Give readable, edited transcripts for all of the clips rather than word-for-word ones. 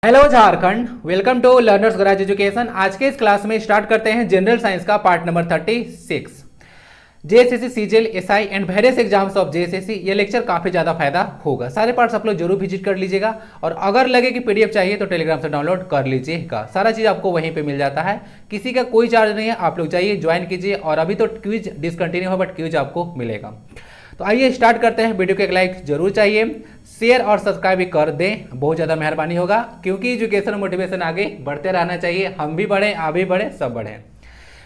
Hello Jharkhand, welcome to Learners Garage Education. आज के इस क्लास में स्टार्ट करते हैं जनरल साइंस का part number 36, JSSC, CGL, SI and various exams of JSSC. ये लेक्चर काफी ज्यादा फायदा होगा। सारे पार्ट्स आप लोग जरूर विजिट कर लीजिएगा और अगर लगे कि पीडीएफ चाहिए तो टेलीग्राम से डाउनलोड कर लीजिएगा। सारा चीज आपको वहीं पे मिल जाता है, किसी का कोई चार्ज नहीं है। आप लोग जाइए, ज्वाइन कीजिए। और अभी तो क्विज डिसकंटिन्यू है बट क्विज आपको मिलेगा। तो आइए स्टार्ट करते हैं। वीडियो को एक लाइक जरूर चाहिए, शेयर और सब्सक्राइब भी कर दें, बहुत ज़्यादा मेहरबानी होगा, क्योंकि एजुकेशन मोटिवेशन आगे बढ़ते रहना चाहिए। हम भी बढ़े, आप भी बढ़े, सब बढ़े।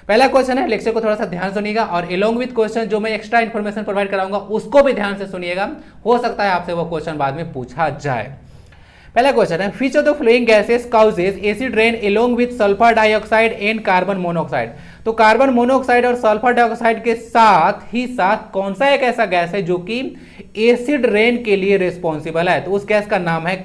पहला क्वेश्चन है, लेक्चर को थोड़ा सा ध्यान सुनिएगा और एलोंग विथ क्वेश्चन जो मैं एक्स्ट्रा इन्फॉर्मेशन प्रोवाइड कराऊंगा उसको भी ध्यान से सुनिएगा। हो सकता है आपसे वो क्वेश्चन बाद में पूछा जाए। पहला क्वेश्चन है, which of the flowing gases causes acid rain along with sulphur dioxide and carbon monoxide. तो कार्बन मोनोऑक्साइड और सल्फर डाइऑक्साइड के साथ ही साथ कौन सा एक ऐसा गैस है जो कि एसिड रेन के लिए रिस्पॉन्सिबल है? तो उस गैस का नाम है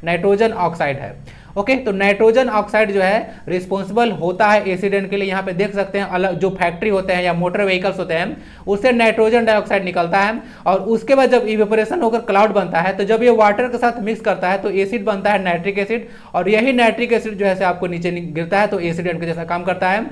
नाइट्रोजन ऑक्साइड है। ओके, तो नाइट्रोजन ऑक्साइड जो है रिस्पॉन्सिबल होता है एसिड रेन के लिए। यहाँ पे देख सकते हैं अलग जो फैक्ट्री होते हैं या मोटर व्हीकल्स होते हैं उससे नाइट्रोजन डाइऑक्साइड निकलता है और उसके बाद जब इवेपोरेशन होकर क्लाउड बनता है तो जब ये वाटर के साथ मिक्स करता है तो एसिड बनता है नाइट्रिक एसिड। और यही नाइट्रिक एसिड जो है आपको नीचे गिरता है तो एसिड रेन के जैसा काम करता है,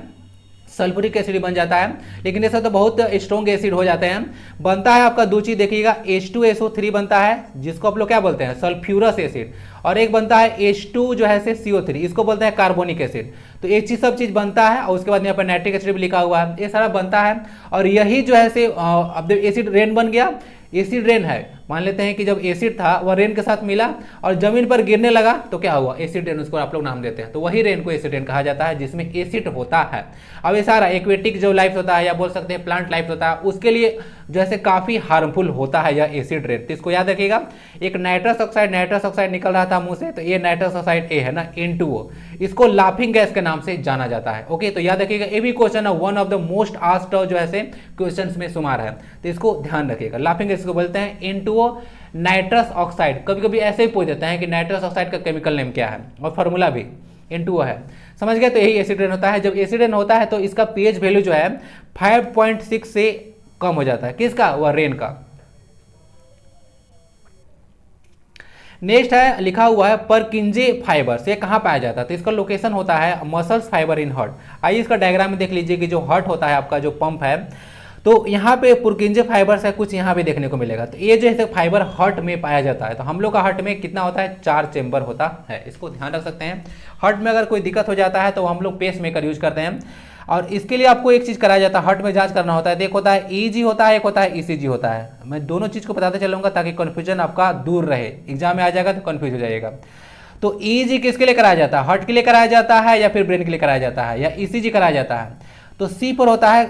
सल्फ्यूरिक एसिड बन जाता है। लेकिन ऐसा तो बहुत स्ट्रॉन्ग एसिड हो जाते हैं। बनता है आपका दो चीज देखिएगा, H2SO3 बनता है जिसको आप लोग क्या बोलते हैं, सल्फ्यूरस एसिड। और एक बनता है H2 जो है से CO3, इसको बोलते हैं कार्बोनिक एसिड। तो एक चीज सब चीज बनता है और उसके बाद यहाँ पर नाइट्रिक एसिड भी लिखा हुआ है, ये सारा बनता है। और यही जो है से अब एसिड रेन बन गया। एसिड रेन है, मान लेते हैं कि जब एसिड था वह रेन के साथ मिला और जमीन पर गिरने लगा तो क्या हुआ, एसिड रेन, उसको आप लोग नाम देते हैं। तो वही रेन को एसिड रेन कहा जाता है जिसमें एसिड होता है। अब ये सारा एक्वेटिक जो लाइफ होता है या बोल सकते हैं प्लांट लाइफ होता है उसके लिए जैसे काफी हार्मफुल होता है यह एसिड रेन। तो इसको याद रखिएगा। एक नाइट्रस ऑक्साइड निकल रहा था मुंह से, तो ये नाइट्रस ऑक्साइड ए है ना, N2O, इसको लाफिंग गैस के नाम से जाना जाता है। ओके, तो याद रखिएगा, ये भी क्वेश्चन है, one of the most asked जो है क्वेश्चन में शुमार है, तो इसको ध्यान रखिएगा। लाफिंग गैस को बोलते हैं N2O नाइट्रस ऑक्साइड। कभी कभी ऐसे ही पूछ देते हैं कि नाइट्रस ऑक्साइड का केमिकल नेम क्या है और फार्मूला भी N2O है, समझ गए। तो यही एसिड रेन होता है। जब एसिड रेन होता है तो इसका pH वैल्यू जो है 5.6 से कम हो जाता है। किसका? वह रेन का। नेक्स्ट है, लिखा हुआ है परकिंजे फाइबर्स, ये कहाँ पाया जाता है? तो इसका लोकेशन होता है मसल्स फाइबर इन हार्ट। आइए इसका डायग्राम में देख लीजिए कि जो हार्ट होता है आपका, जो पंप है, तो यहाँ पे पुरकिंजे फाइबर्स है, कुछ यहाँ पे देखने को मिलेगा। तो ये जो है फाइबर हार्ट में पाया जाता है। तो हम लोग का हार्ट में कितना होता है? 4 चेंबर होता है, इसको ध्यान रख सकते हैं। हार्ट में अगर कोई दिक्कत हो जाता है तो हम लोग पेस मेकर यूज करते हैं और इसके लिए आपको एक चीज कराया जाता है, हार्ट में जांच करना होता है। एक होता है EEG होता है, एक होता है ECG होता है। मैं दोनों चीज को बताते चलूंगा ताकि कंफ्यूजन आपका दूर रहे, एग्जाम में आ जाएगा तो कंफ्यूज हो जाएगा। तो EEG किसके लिए कराया जाता है? हार्ट के लिए कराया जाता है या फिर ब्रेन के लिए कराया जाता है या ECG कराया जाता है? तो C पर होता है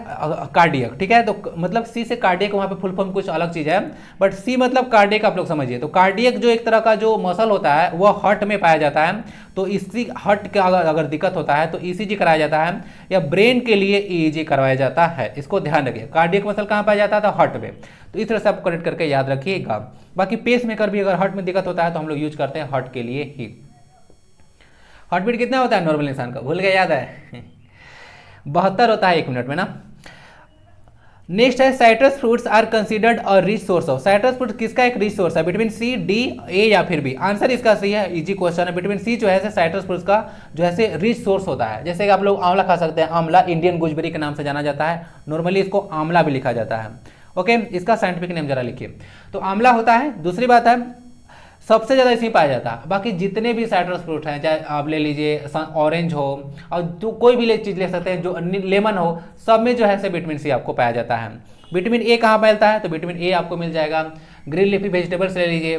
कार्डियक, ठीक है। तो मतलब C से कार्डियक, वहां पे फुल फॉर्म कुछ अलग चीज है, बट C मतलब कार्डियक आप लोग समझिए। तो कार्डियक जो एक तरह का जो मसल होता है वह हार्ट में पाया जाता है। तो इसी हार्ट का अगर दिक्कत होता है तो ECG कराया जाता है या ब्रेन के लिए EEG करवाया जाता है। इसको ध्यान रखिए। कार्डियक मसल कहाँ पाया जाता था? हार्ट में। तो इस तरह से आप कनेक्ट करके याद रखिएगा। बाकी पेस मेकर भी अगर हार्ट में दिक्कत होता है तो हम लोग यूज करते हैं हार्ट के लिए ही। हार्ट बीट कितना होता है नॉर्मल इंसान का? भूल गया, याद है? 72 होता है 1 मिनट में ना। नेक्स्ट है, citrus fruits are considered a rich source of. Citrus fruit किसका एक रिच सोर्स है? विटामिन C, D, A या फिर B? आंसर इसका सही है, इजी क्वेश्चन है। विटामिन C जो है साइट्रस फ्रूट्स का जो है रिच सोर्स होता है। जैसे कि आप लोग आंवला खा सकते हैं, आंवला इंडियन गुजबेरी के नाम से जाना जाता है, नॉर्मली इसको आंवला भी लिखा जाता है। ओके, इसका साइंटिफिक नेम जरा लिखिए। तो आंवला होता है। दूसरी बात है, सबसे ज़्यादा इसमें पाया जाता है। बाकी जितने भी साइट्रस फ्रूट हैं, चाहे आप ले लीजिए ऑरेंज हो और जो कोई भी चीज़ ले सकते हैं, जो लेमन हो, सब में जो है विटामिन C आपको पाया जाता है। विटामिन A कहाँ मिलता है? तो विटामिन A आपको मिल जाएगा ग्रीन लीफी वेजिटेबल्स ले लीजिए,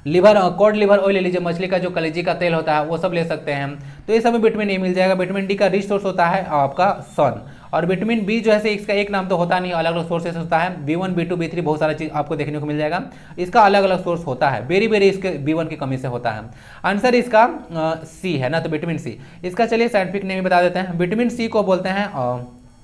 लिवर, कॉड लिवर ऑयल ले लीजिए, मछली का जो कलेजी का तेल होता है वो सब ले सकते हैं। तो ये सब में विटामिन A मिल जाएगा। विटामिन D का रिच सोर्स होता है आपका सन। और विटामिन B जो है इसका एक नाम तो होता नहीं, अलग अलग सोर्सेस होता है। B1, B2, B3 बहुत सारा चीज आपको देखने को मिल जाएगा। इसका अलग अलग सोर्स होता है। बेरी बेरी इसके B1 की कमी से होता है। आंसर इसका C है ना, तो विटामिन C। इसका चलिए साइंटिफिक नेम बता देते हैं। विटामिन C को बोलते हैं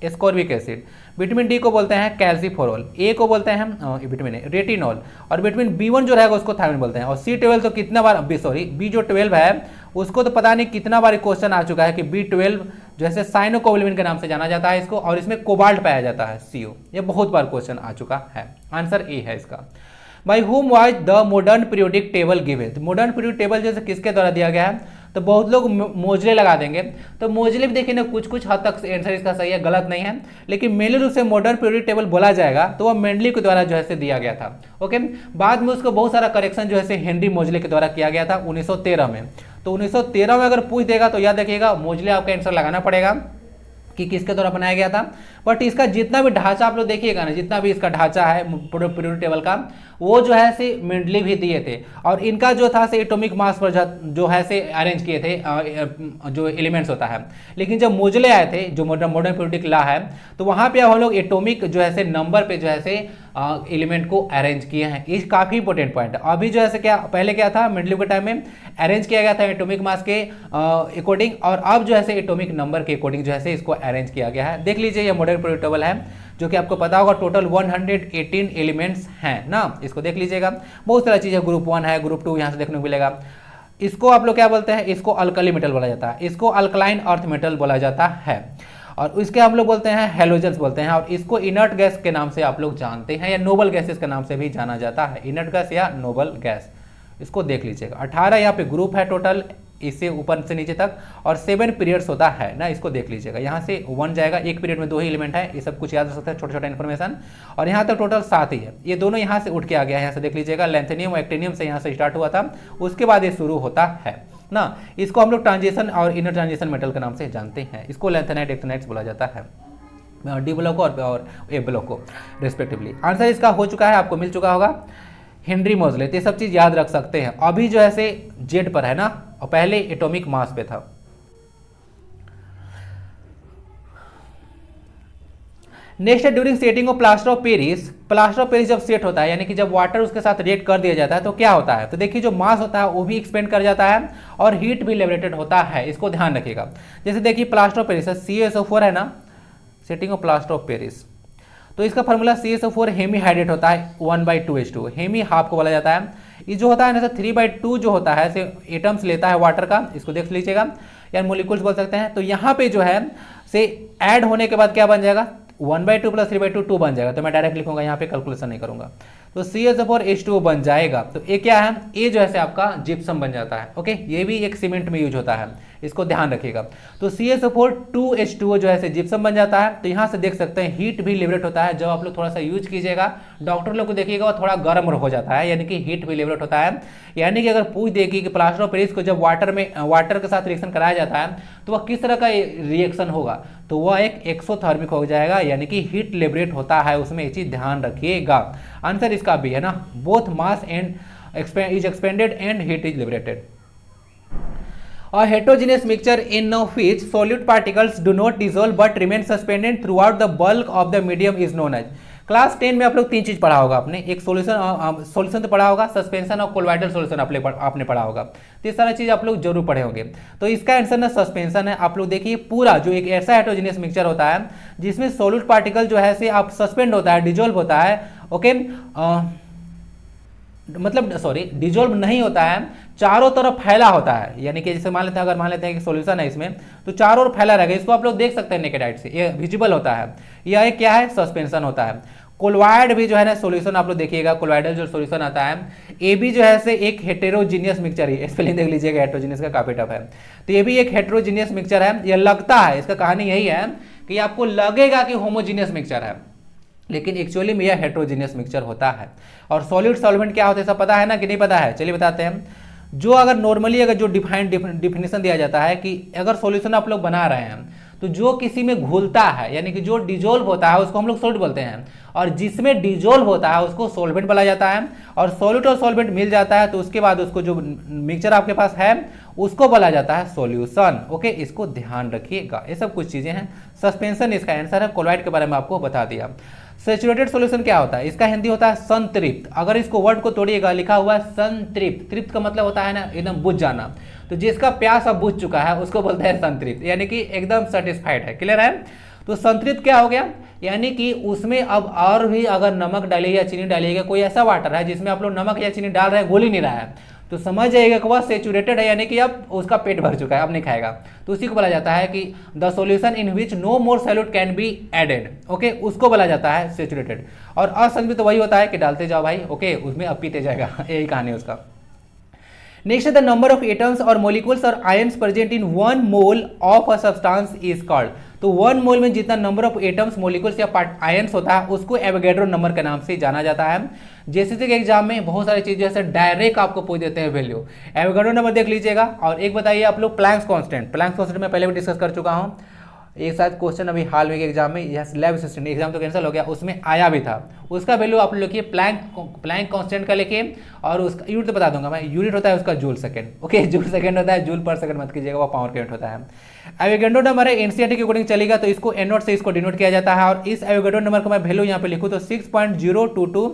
एस्कॉर्बिक एसिड, विटामिन D को बोलते हैं कैल्सीफोरॉल, A को बोलते हैं विटामिन A रेटिनॉल, और विटामिन B1 जो रहेगा उसको थायमिन बोलते हैं। और C12 तो कितना बार, B जो 12 है उसको तो पता नहीं कितना बार क्वेश्चन आ चुका है कि B12 जैसे साइनोकोबाल्मिन के नाम से जाना जाता है इसको, और इसमें कोबाल्ट पाया जाता है CO। ये बहुत बार क्वेश्चन आ चुका है। आंसर A है इसका। बाई हुम was the modern periodic table given. तो मॉडर्न पीरियोडिक टेबल जैसे किसके द्वारा दिया गया है, तो बहुत लोग मोजले लगा देंगे, तो मोजले भी देखिए ना कुछ हद तक आंसर इसका सही है, गलत नहीं है, लेकिन मेनली रूप से मॉडर्न पीरियोडिक टेबल बोला जाएगा तो वह मेंडली के द्वारा जो है से दिया गया था। ओके, बाद में उसको बहुत सारा करेक्शन जो है से हेनरी मोजले के द्वारा किया गया था 1913 में। तो 1913 में अगर पूछ देगा तो याद रखिएगा मोजले आपका आंसर लगाना पड़ेगा कि किसके द्वारा बनाया गया था। बट इसका जितना भी ढांचा आप लोग देखिएगा ना, जितना भी इसका ढांचा है पीरियोडिक टेबल का, वो जो है से मेंडली भी दिए थे, और इनका जो था से एटॉमिक मास पर जो है से अरेंज किए थे जो एलिमेंट्स होता है। लेकिन जब मोजले आए थे, जो मॉडर्न पीरियोडिक लॉ है, तो वहाँ पे हम लोग एटॉमिक जो है से नंबर पे जो है से एलिमेंट को अरेंज किए हैं। ये काफ़ी इंपॉर्टेंट पॉइंट है। अभी जो है से क्या पहले क्या था, मेंडलीव के टाइम में अरेंज किया गया था एटॉमिक मास के अकॉर्डिंग, और अब जो है से एटॉमिक नंबर के अकॉर्डिंग जो है से इसको अरेंज किया गया है। देख लीजिए ये मॉडर्न पीरियोडिक टेबल है, जो कि आपको पता होगा टोटल 118 एलिमेंट्स हैं ना, इसको देख लीजिएगा। बहुत सारा चीज़ है, ग्रुप 1 है, ग्रुप 2 यहाँ से देखने को मिलेगा। इसको आप लोग क्या बोलते हैं, इसको अल्कली मेटल बोला जाता है, इसको अल्कलाइन अर्थ मेटल बोला जाता है, और इसके हम लोग बोलते हैं हेलोजेंस बोलते हैं, और इसको इनर्ट गैस के नाम से आप लोग जानते हैं, या नोबल गैसेस के नाम से भी जाना जाता है, इनर्ट गैस या नोबल गैस। इसको देख लीजिएगा। 18 यहाँ पे ग्रुप है टोटल, इससे ऊपर से नीचे तक, और 7 पीरियड्स होता है ना, इसको देख लीजिएगा। यहाँ से 1 जाएगा, एक पीरियड में 2 ही एलिमेंट है, ये सब कुछ याद रख सकते हैं, छोटा छोटा इन्फॉर्मेशन। और यहाँ तक टोटल 7 ही है, ये दोनों यहाँ से उठ के आ गया है, यहाँ से देख लीजिएगा। लैंथेनियम और एक्टिनियम से यहाँ से स्टार्ट हुआ था, उसके बाद ये शुरू होता है ना। इसको हम लोग ट्रांजिशन और इनर ट्रांजिशन मेटल के नाम से जानते हैं। इसको लैंथेनाइट एक्टिनाइट्स बोला जाता है, डी ब्लॉक और ए ब्लॉक को रिस्पेक्टिवली। आंसर इसका हो चुका है, आपको मिल चुका होगा हेनरी मोजले। तो ये सब चीज़ याद रख सकते हैं। अभी जो है से जेड पर है ना, और पहले एटॉमिक मास पे था। नेक्स्ट है during setting of plaster of Paris. Plaster of Paris जब सेट होता है, यानी कि जब वाटर उसके साथ रिएक्ट कर दिया जाता है, तो क्या होता है, तो देखिए जो मास होता है वो भी एक्सपेंड कर जाता है और हीट भी लिबरेटेड होता है, इसको ध्यान रखिएगा। जैसे देखिए प्लास्टर ऑफ पेरिस CaSO4 है ना, setting of plaster of Paris, तो इसका फार्मूला CaSO4 हेमी हाइड्रेट होता है 1/2H2, हेमी हाफ को बोला जाता है। ये जो होता है ना 3/2 जो होता है से एटम्स लेता है वाटर का, इसको देख लीजिएगा, या मोलिक्यूल्स बोल सकते हैं। तो यहाँ पे जो है से ऐड होने के बाद क्या बन जाएगा, 1/2 + 3/2 2 बन जाएगा। तो मैं डायरेक्ट लिखूंगा, यहाँ पे कैलकुलेशन नहीं करूंगा। तो CaSO4H2 बन जाएगा। तो ये क्या है, ये जो है से आपका जिप्सम बन जाता है। ओके, ये भी एक सीमेंट में यूज होता है, इसको ध्यान रखिएगा। तो CaSO4 जो है से जिप्सम बन जाता है। तो यहाँ से देख सकते हैं हीट भी लिबरेट होता है। जब आप लोग थोड़ा सा यूज कीजिएगा, डॉक्टर लोग को देखिएगा वो थोड़ा गर्म हो जाता है, यानी कि हीट भी लिबरेट होता है। यानी कि अगर पूछ देगी कि प्लास्टर ऑफ पेरिस को जब वाटर के साथ रिएक्शन कराया जाता है तो वह किस तरह का रिएक्शन होगा, तो वह एक एक्सोथर्मिक हो जाएगा, यानी कि हीट लिबरेट होता है उसमें, ये चीज ध्यान रखिएगा। आंसर इसका भी है ना, both mass and is expanded and heat is liberated. A heterogeneous mixture in which solute particles do not dissolve but remain suspended throughout the bulk of the medium is known as। Class 10 में आप लोग 3 चीज पढ़ा होगा आपने, एक solution तो पढ़ा होगा, सस्पेंशन और कोलॉइडल सॉल्यूशन आपने पढ़ा होगा। तो ये सारा चीज आप लोग जरूर पढ़े होंगे। तो इसका आंसर ना सस्पेंशन है। आप लोग देखिए पूरा जो एक ऐसा हेटेरोजेनियस मिक्सचर होता है जिसमें सोल्यूट पार्टिकल जो है से आप सस्पेंड होता है, डिजोल्व होता है। ओके, मतलब सॉरी डिजोल्व नहीं होता है, चारों तरफ फैला होता है। यानी कि जैसे मान लेते हैं कि सॉल्यूशन है इसमें, तो चारों ओर फैला रहेगा। इसको आप लोग देख सकते हैं नेकेड आइट से, ये विजिबल होता है। यह एक क्या है, सस्पेंशन होता है। कोलॉइड भी जो है ना सॉल्यूशन आप लोग देखिएगा, कोलॉइडल जो सॉल्यूशन आता है, ये भी जो है से एक हेटेरोजीनियस मिक्सचर है। स्पेलिंग देख लीजिएगा, हेटेरोजीनियस का काफी टफ है। तो ये भी एक हेटेरोजीनियस मिक्सचर है। ये लगता है, इसका कहानी यही है कि आपको लगेगा कि होमोजीनियस मिक्सचर है, लेकिन एक्चुअली में यह हेटेरोजीनियस मिक्सचर होता है। और सॉलिड सॉल्वेंट क्या होता है, सब पता है ना कि नहीं पता है, चलिए बताते हैं। जो अगर नॉर्मली अगर जो डिफिनेशन दिया जाता है कि अगर सॉल्यूशन आप लोग बना रहे हैं तो जो किसी में घुलता है, यानी कि जो डिजोल्व होता है उसको हम लोग सॉल्ट बोलते हैं, और जिसमें डिजोल्व होता है उसको सॉल्वेंट बोला जाता है। और सॉल्यूट और सॉल्वेंट मिल जाता है तो उसके बाद उसको जो मिक्सचर आपके पास है उसको बोला जाता है सॉल्यूशन। ओके, इसको ध्यान रखिएगा। ये सब कुछ चीजें हैं। सस्पेंशन इसका आंसर है। कोलॉइड के बारे में आपको बता दिया। सैचुरेटेड सॉल्यूशन क्या होता है, इसका हिंदी होता है संतृप्त। अगर इसको वर्ड को तोड़िएगा, लिखा हुआ है संतृप्त। तृप्त का मतलब होता है ना एकदम बुझ जाना, तो जिसका प्यास अब बुझ चुका है उसको बोलते हैं संतृप्त, यानी कि एकदम सेटिस्फाइड है। क्लियर है। तो संतृप्त क्या हो गया, यानी कि उसमें अब और भी अगर नमक डालिए या चीनी डालिएगा, कोई ऐसा वाटर है जिसमें आप लोग नमक या चीनी डाल रहे हैं, घुल ही नहीं रहा है, तो समझ जाइएगा कि वह सेचुरेटेड है, यानी कि अब उसका पेट भर चुका है, अब नहीं खाएगा। तो उसी को बोला जाता है कि the solution in which no more solute can be added, okay, उसको बोला जाता है सेचुरेटेड। और असंतुलित तो वही होता है कि डालते जाओ भाई, ओके, उसमें अब पीते जाएगा, यही कहानी है उसका। नेक्स्ट है द नंबर ऑफ एटम्स और मोलिकुल्स और ions present in 1 mole of a substance is called. तो 1 मोल में जितना नंबर ऑफ एटम्स, मोलिकुल्स या आयन्स होता है उसको एवोगैड्रो नंबर के नाम से जाना जाता है। जैसे कि एग्जाम में बहुत सारी चीजें जैसे डायरेक्ट आपको पूछ देते हैं वैल्यू, एवोगैड्रो नंबर देख लीजिएगा। और एक बताइए आप लोग प्लैंक्स कांस्टेंट, प्लैंक्स कांस्टेंट मैं पहले भी डिस्कस कर चुका हूँ। एक साथ क्वेश्चन अभी हाल में एग्जाम में, यह लैब असिस्टेंट एग्जाम तो कैंसिल हो गया, उसमें आया भी था। उसका वैल्यू आप लोग लिखिए प्लैंक कांस्टेंट का लिखिए, और उसका यूनिट तो बता दूंगा मैं, यूनिट होता है उसका joule second, okay, joule second होता है, जूल पर सेकंड मत कीजिएगा, वो पावर के यूनिट होता है। एवोगैड्रो नंबर है, एनसीईआरटी के अकॉर्डिंग चलेगा तो इसको एन0 से इसको डिनोट किया जाता है। और इस एवोगैड्रो नंबर को मैं वैल्यू यहाँ पे लिखूँ तो 6.022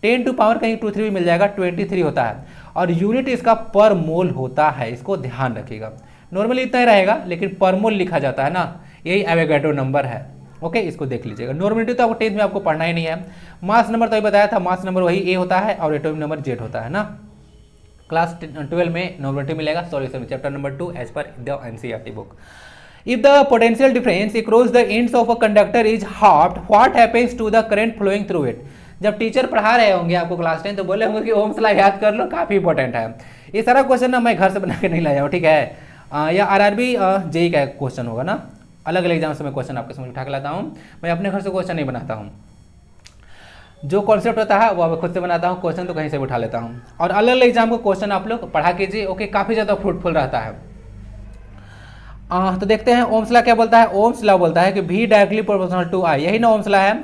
10 टू पावर कहीं 23 भी मिल जाएगा, 23 होता है। और यूनिट इसका पर मोल होता है, इसको ध्यान रखिएगा। नॉर्मली इतना ही रहेगा लेकिन पर मोल लिखा जाता है ना, यही एवोगैड्रो नंबर है, ओके, इसको देख लीजिएगा। नॉर्मलिटी तो आपको 10th में आपको पढ़ना ही नहीं है। मास नंबर तो अभी बताया था, मास नंबर वही ए होता है और एटॉमिक नंबर जेड होता है ना। क्लास 12 में नॉर्मलिटी मिलेगा, solution chapter number 2 as per the NCERT book. If the potential difference across the ends of a conductor is halved, what happens to the current flowing through it? जब teacher पढ़ा रहे होंगे आपको class 10 तो बोले होंगे कि ओम्स लॉ याद कर लो, काफी इंपॉर्टेंट है। ये सारा क्वेश्चन ना मैं घर से बना के नहीं लाया हूँ, ठीक है, या आरआरबी जेईई का क्वेश्चन होगा ना, अलग अलग एग्जाम से मैं क्वेश्चन आपके समझ उठा के लाता हूँ। मैं अपने घर से क्वेश्चन नहीं बनाता हूँ, जो कॉन्सेप्ट होता है वो मैं खुद से बनाता हूँ, क्वेश्चन तो कहीं से भी उठा लेता हूँ। और अलग अलग एग्जाम को क्वेश्चन आप लोग पढ़ा कीजिए, ओके, काफ़ी ज़्यादा फ्रूटफुल रहता है। तो देखते हैं ओम्स लॉ क्या बोलता है। ओम्स लॉ बोलता है कि V directly proportional to I, यही ना ओम्स लॉ है।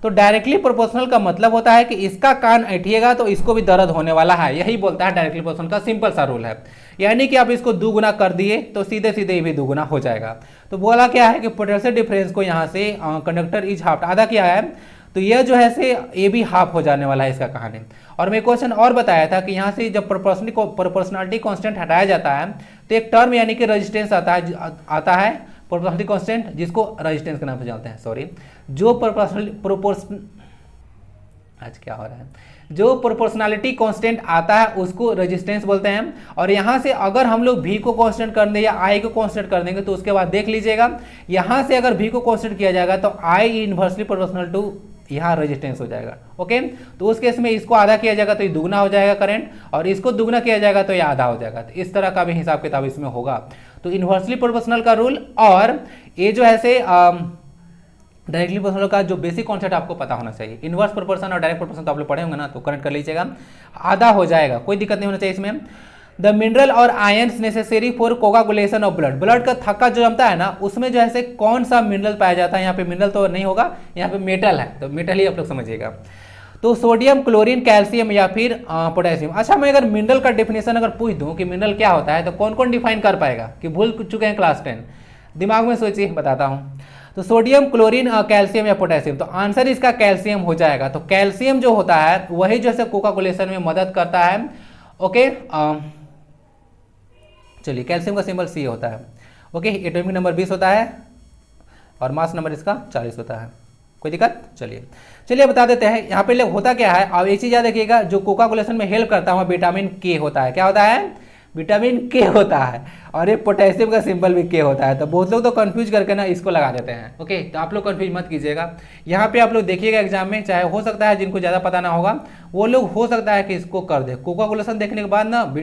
तो डायरेक्टली प्रोपोर्शनल का मतलब होता है कि इसका कान ऐठिएगा तो इसको भी दर्द होने वाला है, यही बोलता है डायरेक्टली प्रोपोर्शनल का सिंपल सा रूल है। यानी कि आप इसको दुगुना कर दिए तो सीधे सीधे ये भी दुगुना हो जाएगा। तो बोला क्या है कि पोटेंशियल डिफरेंस को यहाँ से कंडक्टर इज हाफ आधा किया है, तो यह जो है से ये भी हाफ हो जाने वाला है इसका कहानी। और मैं क्वेश्चन और बताया था कि यहाँ से जब प्रोपोर्शनलिटी कांस्टेंट हटाया जाता है तो एक टर्म यानी कि रेजिस्टेंस आता है प्रोपोर्शनलिटी कांस्टेंट, जिसको रेजिस्टेंस के नाम से जानते हैं, सॉरी, जो आज क्या हो रहा है, जो प्रोपोर्शनलिटी कांस्टेंट आता है उसको रेजिस्टेंस बोलते हैं। और यहाँ से अगर हम लोग V को कांस्टेंट कर दें या I को कांस्टेंट कर देंगे तो उसके बाद देख लीजिएगा, यहाँ से अगर V को कांस्टेंट किया जाएगा तो I इनवर्सली प्रोपोर्शनल टू यहाँ रेजिस्टेंस हो जाएगा, ओके। तो उस केस में इसको आधा किया जाएगा तो ये दुगना हो जाएगा करंट, और इसको दुगना किया जाएगा तो ये आधा हो जाएगा। तो इस तरह का भी हिसाब किताब इसमें होगा। तो इनवर्सली प्रोपोर्शनल का रूल और ये जो है से डायरेक्टली प्रोपोर्शनल का जो बेसिक कॉन्सेप्ट आपको पता होना चाहिए। इनवर्स प्रोपोर्शन और डायरेक्ट प्रोपोर्शन तो आप लोग पढ़े होंगे ना, तो करेक्ट कर लीजिएगा, आधा हो जाएगा, कोई दिक्कत नहीं होना चाहिए इसमें। द मिनरल और ions necessary for coagulation of blood, blood का थक्का जो जमता है ना उसमें जो है से कौन सा मिनरल पाया जाता है, यहाँ पे मिनरल तो नहीं होगा, यहाँ पे मेटल है, तो मेटल ही आप लोग समझिएगा। तो सोडियम, क्लोरीन, कैल्शियम या फिर पोटेशियम। अच्छा, मैं अगर मिनरल का डेफिनेशन अगर पूछ दूं कि मिनरल क्या होता है तो कौन कौन डिफाइन कर पाएगा, कि भूल चुके हैं क्लास 10, दिमाग में सोचिए, बताता हूँ। तो सोडियम, क्लोरीन, कैल्शियम या पोटेशियम, तो आंसर इसका कैल्शियम हो जाएगा। तो कैल्शियम जो होता है वही जो है कोआगुलेशन में मदद करता है, ओके। चलिए, कैल्शियम का सिंबल C होता है, ओके। एटॉमिक नंबर 20 होता है और मास नंबर इसका 40 होता है, कोई दिक्कत। चलिए बता देते हैं यहाँ पे होता क्या है। अब एक चीज याद रखिएगा, जो कोआगुलेशन में हेल्प करता है विटामिन K होता है। क्या होता है? विटामिन K होता है। और ये पोटेशियम का सिंबल भी K होता है। तो बहुत लोग तो कंफ्यूज करके ना इसको लगा देते हैं, ओके। तो आप लोग कंफ्यूज मत कीजिएगा। यहाँ पे आप लोग देखिएगा एग्जाम में, चाहे हो सकता है जिनको ज़्यादा पता ना होगा वो लोग हो सकता है कि इसको कर दे। कोआगुलेशन देखने के बाद ना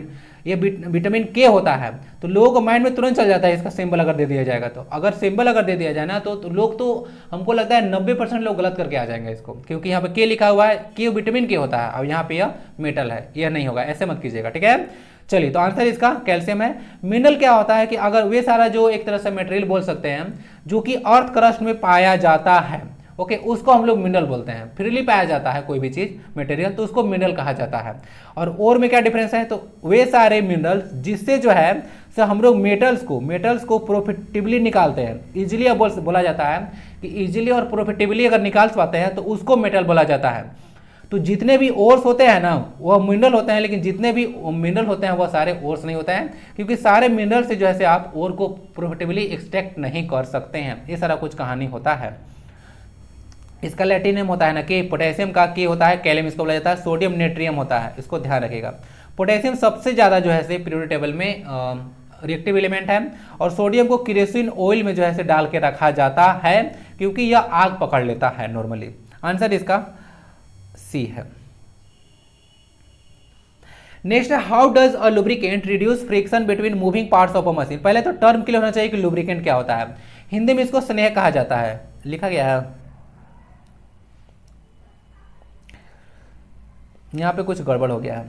ये विटामिन K होता है तो लोगों को माइंड में तुरंत चल जाता है इसका सिंबल अगर दे दिया जाएगा तो। अगर सिंबल अगर दे दिया जाए ना तो लोग तो हमको लगता है 90% लोग गलत करके आ जाएंगे इसको, क्योंकि यहाँ पे K लिखा हुआ है, K विटामिन K होता है और यहाँ पे यह मेटल है, यह नहीं होगा, ऐसे मत कीजिएगा, ठीक है। चलिए, तो आंसर इसका कैल्शियम है। मिनरल क्या होता है कि अगर वे सारा जो एक तरह से मटेरियल बोल सकते हैं जो कि अर्थ क्रस्ट में पाया जाता है, ओके, उसको हम लोग मिनरल बोलते हैं। फ्रीली पाया जाता है कोई भी चीज मटेरियल तो उसको मिनरल कहा जाता है। और में क्या डिफरेंस है, तो वे सारे मिनरल जिससे जो है सर हम लोग मेटल्स को प्रॉफिटेबली निकालते हैं। इजीली अब बोला जाता है कि इजीली और प्रॉफिटेबली अगर निकाल पाते हैं तो उसको मेटल बोला जाता है। तो जितने भी ओर्स होते हैं ना वह मिनरल होते हैं, लेकिन जितने भी मिनरल होते हैं वह सारे ओर्स नहीं होते हैं, क्योंकि सारे मिनरल से जो है आप ओर को प्रॉफिटेबली एक्सट्रैक्ट नहीं कर सकते हैं। ये सारा कुछ कहानी होता है। इसका लैटिन नेम होता है ना कि पोटेशियम का के होता है कैलियम, इसको बोला जाता है सोडियम नेट्रियम होता है, इसको ध्यान रखिएगा। पोटेशियम सबसे ज़्यादा जो है से पीरियोडिक टेबल में रिएक्टिव एलिमेंट है, और सोडियम को केरोसिन ऑयल में जो है से डाल के रखा जाता है क्योंकि यह आग पकड़ लेता है नॉर्मली। आंसर इसका सी है। नेक्स्ट है how does a lubricant reduce friction between moving parts of a machine. पहले तो टर्म क्लियर होना चाहिए कि लुब्रिकेंट क्या होता है। हिंदी में इसको स्नेह कहा जाता है, लिखा गया है यहाँ पे कुछ गड़बड़ हो गया है,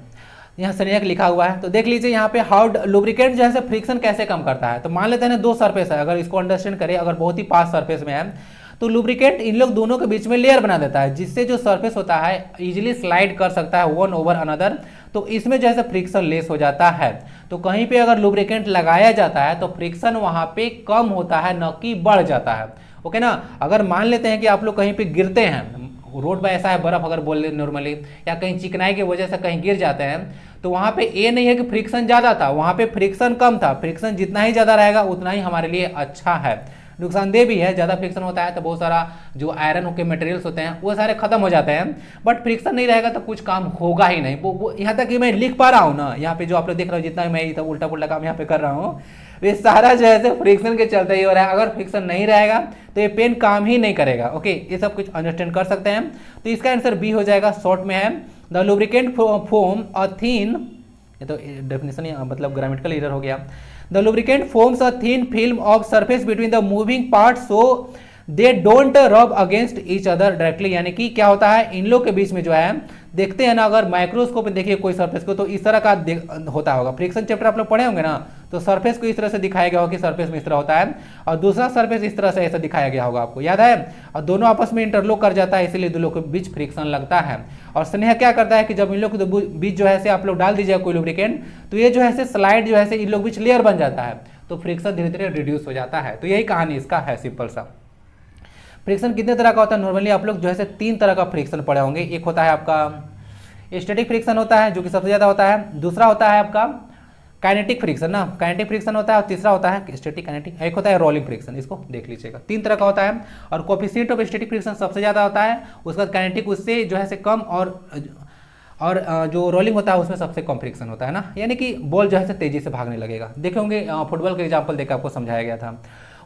यहाँ स्नेहक लिखा हुआ है। तो देख लीजिए यहाँ पे हाउ लुब्रिकेंट जो है फ्रिक्शन कैसे कम करता है। तो मान लेते हैं दो सरफेस है, अगर इसको अंडरस्टैंड करें, अगर बहुत ही पास सरफेस में है तो लुब्रिकेंट इन लोग दोनों के बीच में लेयर बना देता है, जिससे जो सरफेस होता है इजीली स्लाइड कर सकता है वन ओवर अनदर। तो इसमें जो है फ्रिक्शन लेस हो जाता है। तो कहीं पे अगर लुब्रिकेंट लगाया जाता है तो फ्रिक्शन वहां पे कम होता है, न कि बढ़ जाता है। ओके ना। अगर मान लेते हैं कि आप लोग कहीं पे गिरते हैं, रोड पर ऐसा है बर्फ अगर बोल ले नॉर्मली, या कहीं चिकनाई की वजह से कहीं गिर जाते हैं, तो वहां पे ये नहीं है कि फ्रिक्शन ज्यादा था, वहां पे फ्रिक्शन कम था। फ्रिक्शन जितना ही ज्यादा रहेगा उतना ही हमारे लिए अच्छा है। नुकसानदेह भी है, ज्यादा फ्रिक्शन होता है तो बहुत सारा जो आयरन के मटेरियल्स होते हैं वो सारे खत्म हो जाते हैं। बट फ्रिक्शन नहीं रहेगा तो कुछ काम होगा ही नहीं। वो यहाँ तक कि मैं लिख पा रहा हूँ ना, यहाँ पे जो आप लोग देख रहे हो, जितना मैं उल्टा पुल्टा काम यहाँ पे कर रहा हूँ, ये सारा जो है फ्रिक्शन के चलते ही हो रहा है। अगर फ्रिक्शन नहीं रहेगा तो ये पेन काम ही नहीं करेगा। ओके, ये सब कुछ अंडरस्टैंड कर सकते हैं। तो इसका आंसर बी हो जाएगा, शॉर्ट में है the lubricant foam a thin, ये तो डेफिनेशन ही मतलब ग्रामेटिकल एरर हो गया। The lubricant forms a thin film of surface between the moving parts so they don't रब अगेंस्ट ईच अदर डायरेक्टली। यानी कि क्या होता है, इन लोग के बीच में जो है, देखते हैं ना, अगर माइक्रोस्कोप में देखिए कोई सरफेस को तो इस तरह का होता होगा। फ्रिक्शन चैप्टर आप लोग पढ़े होंगे ना, तो सरफेस को इस तरह से दिखाया गया होगा कि सरफेस में इस तरह होता है, और दूसरा सरफेस इस तरह से ऐसा दिखाया गया होगा, आपको याद है। और दोनों आपस में इंटरलॉक कर जाता है, इसीलिए दो लोग के बीच फ्रिक्शन लगता है। और स्नेह क्या करता है कि जब इन लोग के बीच जो है से आप लोग डाल दीजिएगा कोई लुब्रिकेंट, तो ये जो है से स्लाइड जो है से इन लोग बीच लेयर बन जाता है, तो फ्रिक्शन धीरे धीरे रिड्यूस हो जाता है। तो यही कहानी इसका है, सिंपल सा। फ्रिक्शन कितने तरह का होता है, नॉर्मली आप लोग जो है 3 तरह का फ्रिक्शन पढ़े होंगे। एक होता है आपका स्टैटिक फ्रिक्शन होता है, जो कि सबसे ज़्यादा होता है। दूसरा होता है आपका काइनेटिक फ्रिक्शन ना, काइनेटिक फ्रिक्शन होता है। और तीसरा होता है स्टैटिक काइनेटिक, एक होता है रोलिंग फ्रिक्शन। इसको देख लीजिएगा, 3 तरह का होता है। और कोफिशिएंट ऑफ स्टैटिक फ्रिक्शन सबसे ज़्यादा होता है, उसका काइनेटिक उससे जो है से कम, और जो रोलिंग होता है उसमें सबसे कम फ्रिक्शन होता है ना, यानी कि बॉल जो है से तेजी से भागने लगेगा। देखे होंगे फुटबॉल का एग्जाम्पल देकर आपको समझाया गया था।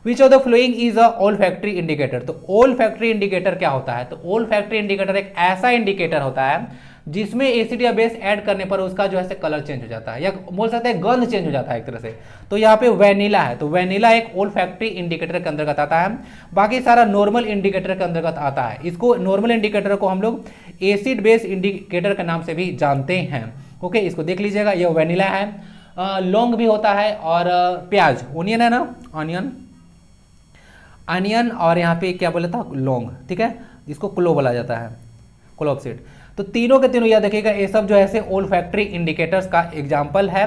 Which of the following is a ओल फैक्ट्री इंडिकेटर। तो ओल फैक्ट्री इंडिकेटर क्या होता है, तो ओल फैक्ट्री इंडिकेटर एक ऐसा इंडिकेटर होता है जिसमें एसिड या बेस ऐड करने पर उसका जो है कलर चेंज हो जाता है, या बोल सकते हैं गंध चेंज हो जाता है एक तरह से। तो यहाँ पे वैनिला है, तो वैनिला एक ओल फैक्ट्री इंडिकेटर के अंतर्गत आता है। बाकी सारा नॉर्मल इंडिकेटर के अंतर्गत आता है। इसको नॉर्मल इंडिकेटर को हम लोग एसिड बेस इंडिकेटर के नाम से भी जानते हैं। ओके, इसको देख लीजिएगा, यह वैनिला है। लौंग भी होता है, और प्याज, ओनियन है ना, अनियन, और यहाँ पे क्या बोला था, लौंग, ठीक है, जिसको क्लोव बोला जाता है, क्लोव सीड। तो तीनों के तीनों याद रखिएगा, ये सब जो है ओल फैक्ट्री इंडिकेटर्स का एग्जांपल है।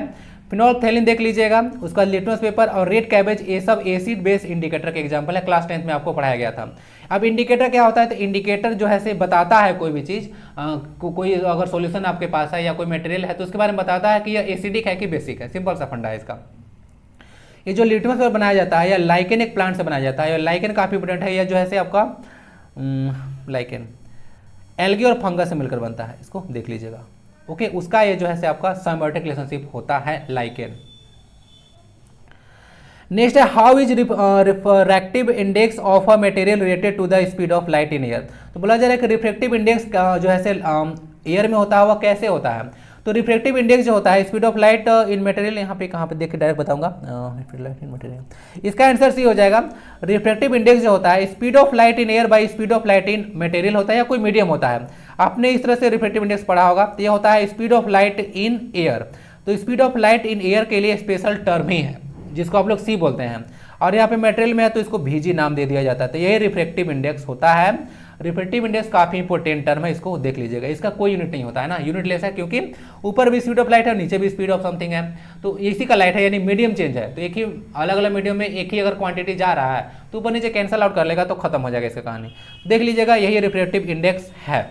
फिनोल्फथैलीन देख लीजिएगा, उसका लिटमस पेपर और रेड कैबेज, ये सब एसिड बेस इंडिकेटर के एग्जांपल है, क्लास 10th में आपको पढ़ाया गया था। अब इंडिकेटर क्या होता है, तो इंडिकेटर जो है बताता है कोई भी चीज़, कोई अगर सॉल्यूशन आपके पास है या कोई मटेरियल है तो उसके बारे में बताता है कि यह एसिडिक है कि बेसिक है। सिंपल सा फंडा है इसका। ये जो लिटमस पेपर बनाया जाता है, या लाइकेन एक प्लांट से बनाया जाता है, या लाइकेन काफ़ी इंपोर्टेंट है, या जो है आपका लाइकेन एल्गी और फंगस से मिलकर बनता है, इसको देख लीजिएगा। ओके, उसका ये जो है आपका सिम्बायोटिक रिलेशनशिप होता है लाइकेन। नेक्स्ट है how is refractive index of a material related to the speed of light in air. तो बोला जा रहा है कि रिफ्रैक्टिव इंडेक्स जो है एयर में होता है, वह कैसे होता है। तो रिफ्रैक्टिव इंडेक्स जो होता है speed of light in material, यहाँ पे कहाँ पे देख के डायरेक्ट बताऊंगा, लाइट इन मटेरियल, इसका आंसर सी हो जाएगा। रिफ्रैक्टिव इंडेक्स जो होता है speed of light in air by speed of light in material होता है, या कोई मीडियम होता है। आपने इस तरह से रिफ्रैक्टिव इंडेक्स पढ़ा होगा, तो यह होता है speed of light in air. तो speed of light in air के लिए स्पेशल टर्म ही है, जिसको आप लोग सी बोलते हैं, और यहाँ पे मटेरियल में है तो इसको VG नाम दे दिया जाता है। तो यही रिफ्रैक्टिव इंडेक्स होता है। रिफ्रैक्टिव इंडेक्स काफी इंपॉर्टेंट टर्म है, इसको देख लीजिएगा। इसका कोई यूनिट नहीं होता है ना, यूनिट लेस है, क्योंकि ऊपर भी स्पीड ऑफ लाइट है, नीचे भी स्पीड ऑफ समथिंग है, तो इसी का लाइट है, यानी मीडियम चेंज है। तो एक ही अलग अलग मीडियम में एक ही अगर क्वांटिटी जा रहा है तो ऊपर नीचे कैंसल आउट कर लेगा तो खत्म हो जाएगा इसका कहानी। देख लीजिएगा, यही रिफ्रैक्टिव इंडेक्स है।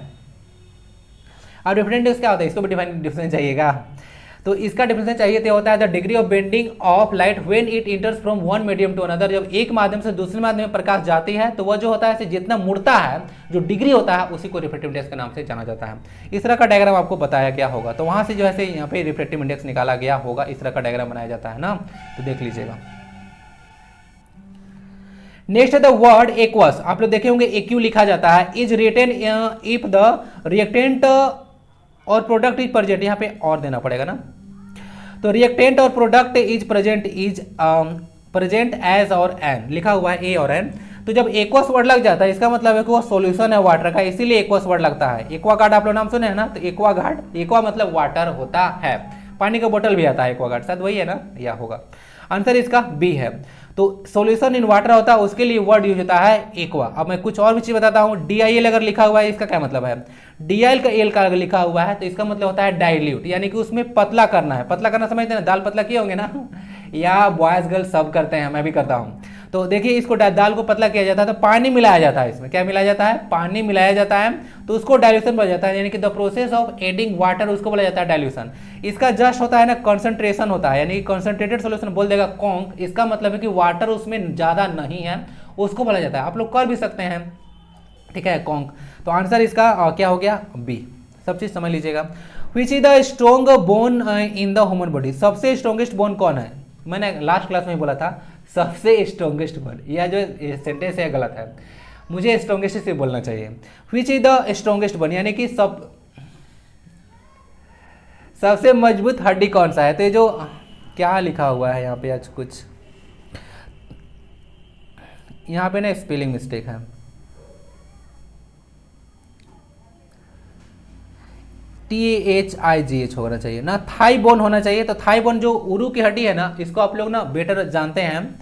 अब रिफ्रैक्टिव इंडेक्स क्या होता है, इसको भी डिफाइन चाहिएगा। तो इसका डेफिनेशन चाहिए तो होता है the degree of bending of light when it enters from one medium to another. जब एक माध्यम से दूसरे माध्यम में प्रकाश जाती है तो वह जो होता है जितना मुड़ता है, जो डिग्री होता है, उसी को रिफ्रैक्टिव इंडेक्स के नाम से जाना जाता है। इस तरह का डायग्राम आपको बताया गया होगा, तो वहां से जो है यहाँ पे रिफ्रैक्टिव इंडेक्स निकाला गया होगा, इस तरह का डायग्राम बनाया जाता है ना, तो देख लीजिएगा। नेक्स्ट है द वर्ड एक्वस। आप लोग देखे होंगे एक्यू लिखा जाता है, is written if the reactant और प्रोडक्ट इज प्रेजेंट, यहाँ पे और देना पड़ेगा ना, तो रिएक्टेंट और प्रोडक्ट इज प्रेजेंट एज और एन लिखा हुआ है, ए और एन। तो जब एक्वस वर्ड लग जाता है इसका मतलब है कि वो सॉल्यूशन है वाटर का, इसीलिए एक्वस वर्ड लगता है। एक्वा गार्ड आप लोग नाम सुने हैं ना, तो एक्वा गार्ड, एक्वा मतलब वाटर होता है, पानी का बोतल भी आता है एक्वा गार्ड, शायद वही है ना, या होगा। आंसर इसका बी है। तो सॉल्यूशन इन वाटर होता है, उसके लिए वर्ड यूज होता है एक्वा। अब मैं कुछ और भी चीज बताता हूँ। DIL अगर लिखा हुआ है इसका क्या मतलब है, DIL का एल का अगर लिखा हुआ है तो इसका मतलब होता है डाइल्यूट, यानी कि उसमें पतला करना है। पतला करना समझते हैं ना, दाल पतला किए होंगे ना, या बॉयज गर्ल सब करते हैं, मैं भी करता हूँ। तो देखिए इसको दाल को पतला किया जाता है तो पानी मिलाया जाता है, इसमें क्या मिलाया जाता है, पानी मिलाया जाता है, तो उसको डाइल्यूशन बोला जाता है, यानी कि the process of adding water, उसको बोला जाता है डाइल्यूशन। इसका जस्ट होता है ना कंसंट्रेशन होता है, यानी कि कंसंट्रेटेड सॉल्यूशन बोल देगा कॉन्क, इसका मतलब है कि वाटर उसमें ज्यादा नहीं है, उसको बोला जाता है। आप लोग कर भी सकते हैं, ठीक है, कॉन्क। तो आंसर इसका क्या हो गया, बी। सब चीज समझ लीजिएगा। Which is the strong bone in the human body, सबसे स्ट्रॉन्गेस्ट बोन कौन है, मैंने लास्ट क्लास में ही बोला था सबसे स्ट्रॉन्गेस्ट बोन, यह जो सेंटेंस है गलत है, मुझे स्ट्रॉन्गेस्ट से बोलना चाहिए। Which is the strongest bone, यानी कि सबसे मजबूत हड्डी कौन सा है। तो ये जो क्या लिखा हुआ है यहाँ पे, आज कुछ यहाँ पे ना स्पेलिंग मिस्टेक है, THIGH होना चाहिए ना, थाई बोन होना चाहिए। तो थाई बोन जो उरू की हड्डी है ना, इसको आप लोग ना बेटर जानते हैं,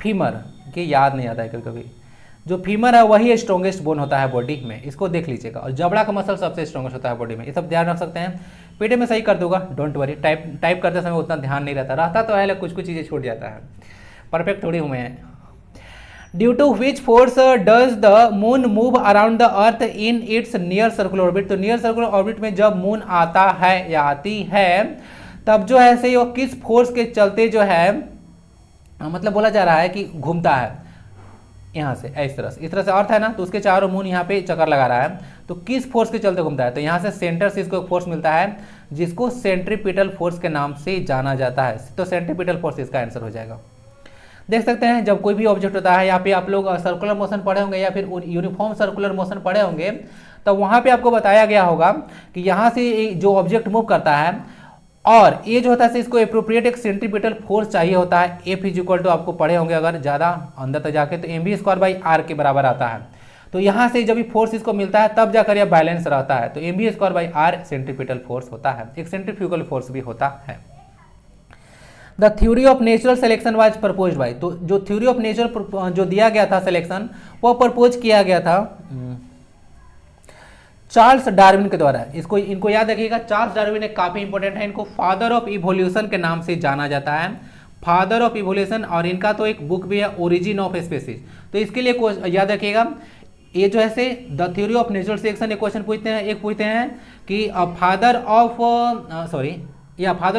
फीमर, के याद नहीं आता है कभी कभी, जो फीमर है वही स्ट्रॉन्गेस्ट बोन होता है बॉडी में, इसको देख लीजिएगा। और जबड़ा का मसल सबसे स्ट्रॉन्गेस्ट होता है बॉडी में, ये सब ध्यान रख सकते हैं। पेटे में सही कर दूंगा, डोंट वरी, टाइप करते समय उतना ध्यान नहीं रहता तो है, कुछ कुछ चीज़ें छूट जाता है, परफेक्ट थोड़ी हूँ मैं। Due to which force does the moon move around the earth in its near circular orbit, तो नियर सर्कुलर ऑर्बिट में जब मून आता है या आती है तब जो है से वो किस फोर्स के चलते जो है, मतलब बोला जा रहा है कि घूमता है यहाँ से, इस तरह से अर्थ है ना, तो उसके चारों मून यहाँ पे चक्कर लगा रहा है, तो किस फोर्स के चलते घूमता है, तो यहाँ से सेंटर से इसको एक फोर्स मिलता है जिसको सेंट्रीपिटल फोर्स के नाम से जाना जाता है। तो सेंट्रीपिटल फोर्स इसका आंसर हो जाएगा। देख सकते हैं जब कोई भी ऑब्जेक्ट होता है, यहाँ पे आप लोग सर्कुलर मोशन पढ़े होंगे या फिर यूनिफॉर्म सर्कुलर मोशन पढ़े होंगे, तो वहाँ पे आपको बताया गया होगा कि यहाँ से जो ऑब्जेक्ट मूव करता है और ये जो होता है इसको एप्रोप्रिएट एक सेंट्रीपिटल फोर्स चाहिए होता है। एफ इज इक्वल टू आपको पढ़े होंगे अगर ज़्यादा अंदर तक जाके, तो mv² के बराबर आता है। तो यहाँ से जब भी फोर्स इसको मिलता है तब जाकर यह बैलेंस रहता है, तो mv² सेंट्रीपिटल फोर्स होता है, एक सेंट्रीफ्यूगल फोर्स भी होता है। The theory of natural selection was proposed by, तो जो थ्योरी ऑफ नेचुरल जो दिया गया था सिलेक्शन, वो प्रपोज किया गया था चार्ल्स डार्विन के द्वारा। इनको याद रखिएगा, चार्ल्स डार्विन एक काफी इंपॉर्टेंट है, इनको फादर ऑफ इवोल्यूशन के नाम से जाना जाता है, फादर ऑफ इवोल्यूशन। और इनका तो एक बुक भी है ओरिजिन ऑफ स्पीसीज, तो इसके लिए याद रखिएगा, ये जो है से the theory of natural selection एक क्वेश्चन पूछते हैं कि फादर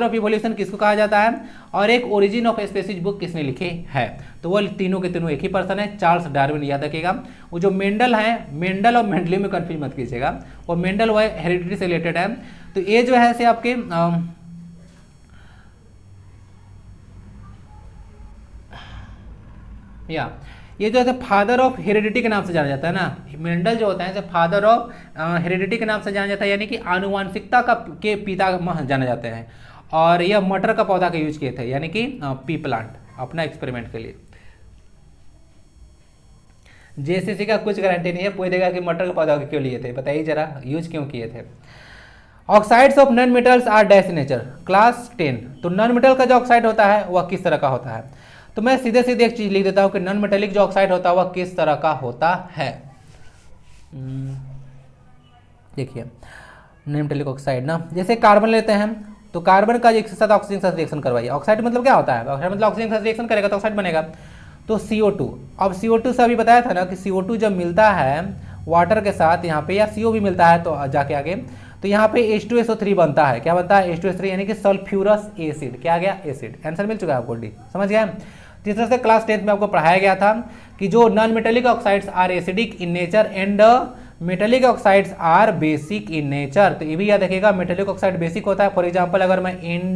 ऑफ इवोल्यूशन किसको कहा जाता है, और एक ओरिजिन ऑफ स्पीसीज बुक किसने लिखी है, तो वो तीनों के तीनों एक ही पर्सन है, चार्ल्स डार्विन। याद रखिएगा। वो जो मेंडल है, मेंडल और मेंडली में कंफ्यूज मत कीजिएगा, वो मेंडल वो हेरिडिटी से रिलेटेड है। तो ये जो है से आपके ये जो है फादर ऑफ हेरिडिटी के नाम से जाना जाता है ना, मेंडल जो होता है फादर ऑफ हेरिडिटी के नाम से जाना जाता है, यानी कि आनुवांशिकता के पिता जाने जाते हैं। और यह मटर का पौधा का यूज किए थे, यानी कि पी प्लांट, अपना एक्सपेरिमेंट के लिए। जेसीसी का कुछ गारंटी नहीं है, पूछ देगा कि मटर का पौधा क्यों लिए थे, बताइए जरा, यूज क्यों किए थे। Oxides of non metals are dash nature, class 10। तो नॉन मेटल का जो ऑक्साइड होता है वह किस तरह का होता है, तो मैं सीधे सीधे एक चीज लिख देता हूं कि नॉन मेटेलिक जो ऑक्साइड होता है वह किस तरह का होता है। देखिए नॉन मेटेलिक ऑक्साइड ना, जैसे कार्बन लेते हैं तो कार्बन का एक साथ ऑक्सीजन के साथ रिएक्शन करवाइए। ऑक्साइड मतलब क्या होता है, ऑक्साइड मतलब ऑक्सीजन के साथ रिएक्शन करेगा तो ऑक्साइड बनेगा। तो CO2, अब CO2 से अभी बताया था ना कि CO2 जब मिलता है वाटर के साथ यहाँ पे, या CO भी मिलता है तो जाके आगे, तो यहाँ पे H2SO3 बनता है। क्या बनता है? H2SO3 यानी कि सल्फ्यूरस एसिड। क्या आ गया? एसिड। आंसर मिल चुका है आपको, डी। समझ गया? जिस तरह से क्लास 10th में आपको पढ़ाया गया था कि जो non metallic oxides are acidic in nature and metallic oxides are basic in nature, तो ये भी याद रखिएगा, मेटेलिक ऑक्साइड बेसिक होता है। फॉर एग्जांपल अगर मैं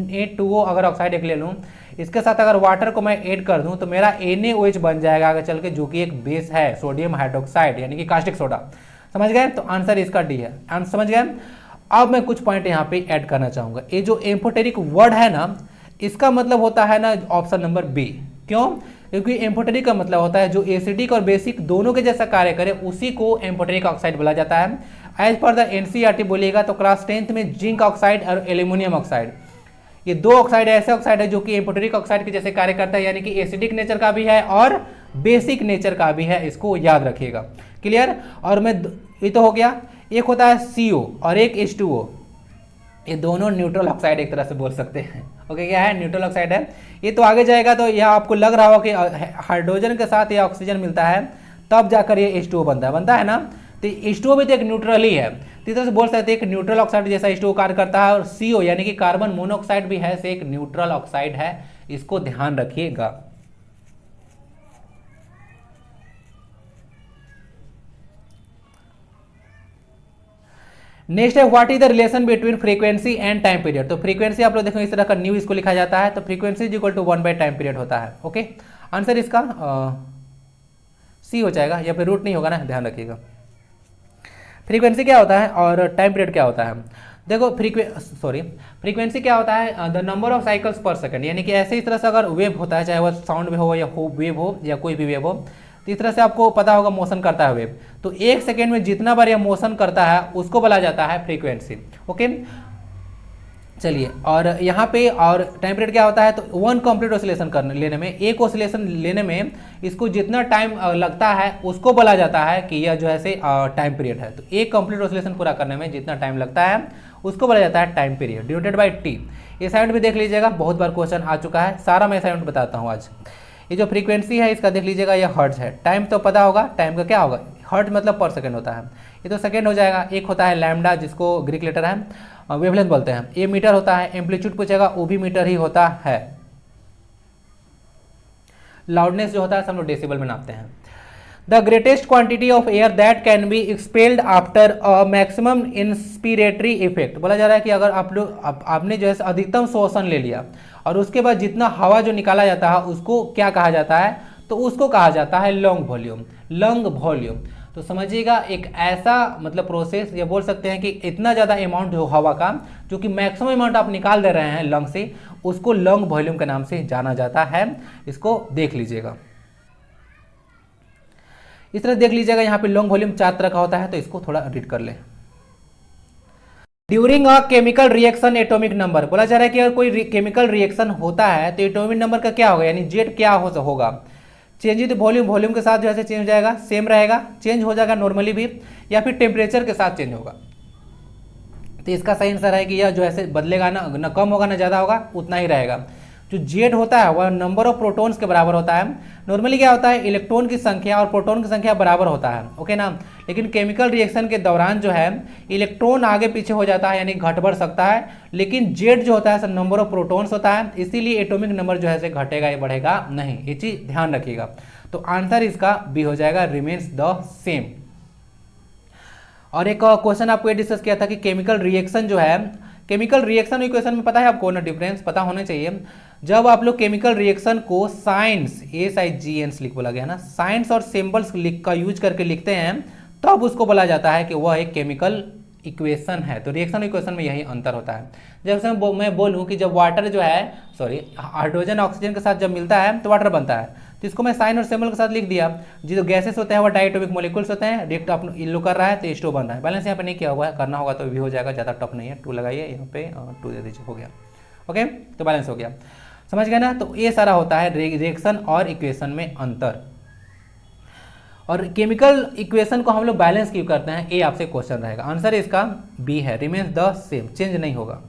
Na2O अगर ऑक्साइड एक ले लूँ, इसके साथ अगर वाटर को मैं ऐड कर दूं तो मेरा NaOH बन जाएगा आगे चल के, जो कि एक बेस है, सोडियम हाइड्रोक्साइड यानी कि कास्टिक सोडा। समझ गए? तो आंसर इसका डी है। आंसर समझ गए? अब मैं कुछ पॉइंट यहाँ पे ऐड करना चाहूंगा। ये जो एम्फोटेरिक वर्ड है ना, इसका मतलब होता है ना ऑप्शन नंबर बी। क्यों? क्योंकि एम्फोटेरिक का मतलब होता है जो एसिडिक और बेसिक दोनों के जैसा कार्य करे, उसी को एम्फोटेरिक ऑक्साइड बोला जाता है। एज पर द NCERT बोलिएगा तो क्लास 10th में जिंक ऑक्साइड और एल्यूमिनियम ऑक्साइड, ये दो ऑक्साइड ऐसे ऑक्साइड है जो कि एम्फोटेरिक ऑक्साइड के जैसे कार्य करता है, यानी कि एसिडिक नेचर का भी है और बेसिक नेचर का भी है, इसको याद रखिएगा। क्लियर? और मैं ये तो हो गया। एक होता है CO और एक H2O, ये दोनों न्यूट्रल ऑक्साइड एक तरह से बोल सकते हैं। ओके, क्या है? न्यूट्रल ऑक्साइड है। ये तो आगे जाएगा तो यह आपको लग रहा होगा कि हाइड्रोजन के साथ ये ऑक्सीजन मिलता है तब जाकर ये H2O बनता है ना। तो H2O भी तो एक न्यूट्रल ही है, तो इस तरह से बोल सकते हैं एक न्यूट्रल ऑक्साइड जैसा H2O कार्य करता है। और CO यानी कि कार्बन मोनोऑक्साइड भी है, से एक न्यूट्रल ऑक्साइड है, इसको ध्यान रखिएगा। नेक्स्ट है what is the relation between frequency and time period. तो फ्रीक्वेंसी आप लोग देखो इस तरह का न्यू इसको लिखा जाता है, तो frequency is equal to 1 by time period होता है। ओके, आंसर इसका सी हो जाएगा, या फिर रूट नहीं होगा ना, ध्यान रखिएगा। फ्रीक्वेंसी क्या होता है और टाइम पीरियड क्या होता है? देखो फ्रीक्वेंसी क्या होता है? द नंबर ऑफ साइकिल्स पर सेकंड, यानी कि ऐसे इस तरह से अगर वेव होता है, चाहे वह साउंड वेव हो या वेव हो या कोई भी वेव हो, तो इस तरह से आपको पता होगा मोशन करता है वेव, तो एक सेकेंड में जितना बार यह मोशन करता है उसको बोला जाता है फ्रीक्वेंसी। ओके, चलिए, और यहाँ पे और टाइम पीरियड क्या होता है? तो वन कंप्लीट ऑसिलेशन करने लेने में, एक ऑसिलेशन लेने में इसको जितना टाइम लगता है उसको बोला जाता है कि यह जो है से टाइम पीरियड है। तो एक कंप्लीट ऑसिलेशन पूरा करने में जितना टाइम लगता है उसको बोला जाता है time period, denoted by T. ये साइड भी देख लीजिएगा, बहुत बार क्वेश्चन आ चुका है, सारा मैं साइड बताता हूँ आज। ये जो फ्रीक्वेंसी है इसका देख लीजिएगा, ये हर्ट्ज है। टाइम तो पता होगा, टाइम का क्या होगा? हर्ट्ज मतलब पर सेकंड होता है, ये तो सेकंड हो जाएगा। एक होता है लैम्डा, जिसको ग्रीक लेटर है, वेवलेंथ बोलते हैं। ये मीटर होता है। एम्पलीट्यूड पूछेगा, वो भी मीटर ही होता है। लाउडनेस जो होता है सब लोग डेसिबल में नापते हैं। The greatest quantity of air that can be expelled after a maximum inspiratory effect, बोला जा रहा है कि अगर आपने जो है अधिकतम श्वसन ले लिया और उसके बाद जितना हवा जो निकाला जाता है उसको क्या कहा जाता है? तो उसको कहा जाता है लंग वॉल्यूम। लंग वॉल्यूम, तो समझिएगा एक ऐसा मतलब प्रोसेस, ये बोल सकते हैं कि इतना ज़्यादा अमाउंट जो हवा का, जो कि मैक्सिमम अमाउंट आप निकाल दे रहे हैं लंग से, उसको लंग वॉल्यूम के नाम से जाना जाता है। इसको देख लीजिएगा, इस तरह देख लीजिएगा। यहाँ पे लंग वॉल्यूम 4 तरह का होता है, तो इसको थोड़ा रीड कर ले। During a chemical reaction atomic number, बोला जा रहा है कि अगर कोई केमिकल रिएक्शन होता है तो एटॉमिक नंबर का क्या होगा, यानी जेड क्या होगा? चेंज इन वॉल्यूम, वॉल्यूम के साथ जो है चेंज हो जाएगा, सेम रहेगा, चेंज हो जाएगा नॉर्मली भी, या फिर टेम्परेचर के साथ चेंज होगा। तो इसका सही आंसर है कि यह जो है बदलेगा ना, न कम होगा ना ज़्यादा होगा, उतना ही रहेगा। जो जेड होता है वह नंबर ऑफ प्रोटॉन्स के बराबर होता है। नॉर्मली क्या होता है? इलेक्ट्रॉन की संख्या और प्रोटॉन की संख्या बराबर होता है। ओके ना, लेकिन केमिकल रिएक्शन के दौरान जो है इलेक्ट्रॉन आगे पीछे हो जाता है, यानी घट बढ़ सकता है, लेकिन जेड जो होता है नंबर ऑफ प्रोटॉन्स होता है, इसीलिए एटॉमिक नंबर जो है घटेगा या बढ़ेगा नहीं, ये चीज ध्यान रखिएगा। तो आंसर इसका बी हो जाएगा, रिमेन्स द सेम। और एक क्वेश्चन आपको ये डिस्कस किया था कि केमिकल रिएक्शन जो है, केमिकल रिएक्शन इक्वेशन में पता है आपको ना, डिफरेंस पता होना चाहिए। जब आप लोग केमिकल रिएक्शन को साइंस SIGNS लिख बोला गया ना, साइंस और सिंबल्स का यूज करके लिखते हैं, तब उसको बोला जाता है कि वह एक केमिकल इक्वेशन है। तो रिएक्शन इक्वेशन में यही अंतर होता है। जब से मैं बोलूँ कि जब वाटर जो है हाइड्रोजन ऑक्सीजन के साथ जब मिलता है तो वाटर बनता है, तो इसको मैं साइन और सिंबल के साथ लिख दिया। जो गैसेस होते हैं वो डायटोमिक मॉलिक्यूल्स होते हैं, डायरेक्ट आप इन कर रहा है तो H2O बन रहा है। बैलेंस यहाँ पे नहीं किया हुआ है, करना होगा तो भी हो जाएगा, ज़्यादा टफ नहीं है। 2 लगाइए यहाँ पे, 2 दे दीजिए, हो गया। ओके, तो बैलेंस हो गया, समझ गए ना। तो ये सारा होता है रिएक्शन और इक्वेशन में अंतर। और केमिकल इक्वेशन को हम लोग बैलेंस क्यों करते हैं, ये आपसे क्वेश्चन रहेगा। आंसर इसका बी है, रिमेन्स द सेम, चेंज नहीं होगा।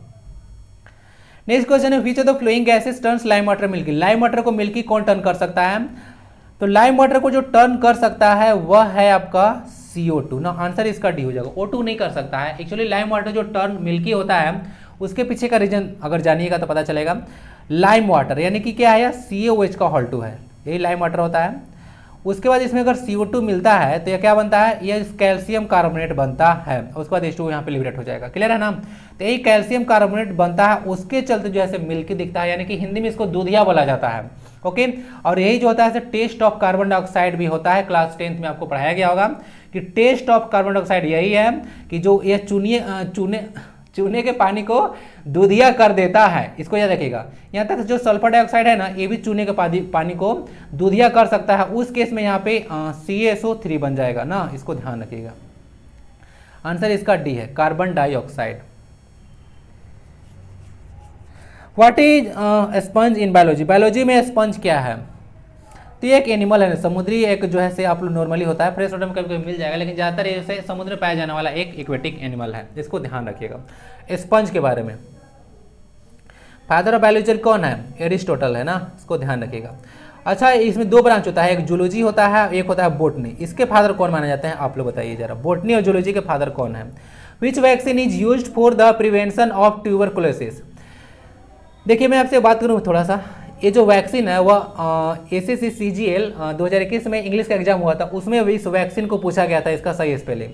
नेक्स्ट क्वेश्चन है which of the flowing gases turns lime water milky. Lime water को मिल्की कौन टर्न कर सकता है? तो लाइम वाटर को जो टर्न कर सकता है वह है आपका CO2 ना, आंसर इसका डी हो जाएगा। O2 नहीं कर सकता है। एक्चुअली लाइम वाटर जो टर्न मिल्की होता है उसके पीछे का रीजन अगर जानिएगा तो पता चलेगा। लाइम वाटर यानी कि क्या है, CaOH का Hol2 है, यही लाइम वाटर होता है। उसके बाद इसमें अगर CO2 मिलता है तो यह क्या बनता है, यह कैल्शियम कार्बोनेट बनता है। उसके बाद H2 यहाँ पे लिबरेट हो जाएगा। क्लियर है ना। तो यही कैल्शियम कार्बोनेट बनता है, उसके चलते जो है मिल्की दिखता है, यानी कि हिंदी में इसको दूधिया बोला जाता है। ओके, और यही जो होता है टेस्ट ऑफ कार्बन डाइऑक्साइड भी होता है। क्लास 10th में आपको पढ़ाया गया होगा कि टेस्ट ऑफ कार्बन डाइऑक्साइड यही है कि जो यह चूने के पानी को दूधिया कर देता है। इसको याद रखिएगा। यहाँ तक जो सल्फर डाइऑक्साइड है ना, ये भी चूने के पानी को दूधिया कर सकता है। उस केस में यहाँ पे CaSO3 बन जाएगा ना, इसको ध्यान रखिएगा। आंसर इसका डी है, carbon dioxide. What is sponge in biology? Biology में स्पंज क्या है? तो ये एक एनिमल है, समुद्री एक जो है से आप लोग नॉर्मली होता है, फ्रेश वाटर में कभी कभी मिल जाएगा, लेकिन ज़्यादातर ये समुद्र में पाया जाने वाला एक एक्वेटिक एनिमल है। इसको ध्यान रखिएगा स्पंज के बारे में। फादर ऑफ बायोलॉजी कौन है? एरिस्टोटल है ना, इसको ध्यान रखिएगा। अच्छा, इसमें दो ब्रांच होता है, एक जूलॉजी होता है, एक होता है बोटनी। इसके फादर कौन माने जाते हैं आप लोग बताइए जरा, बोटनी और जूलॉजी के फादर कौन है? विच vaccine is used for the prevention of tuberculosis? देखिए मैं आपसे बात करूँ थोड़ा सा, ये जो वैक्सीन है वह ACC CGL 2021 में इंग्लिश का एग्जाम हुआ था, उसमें इस वैक्सीन को पूछा गया था इसका सही स्पेलिंग।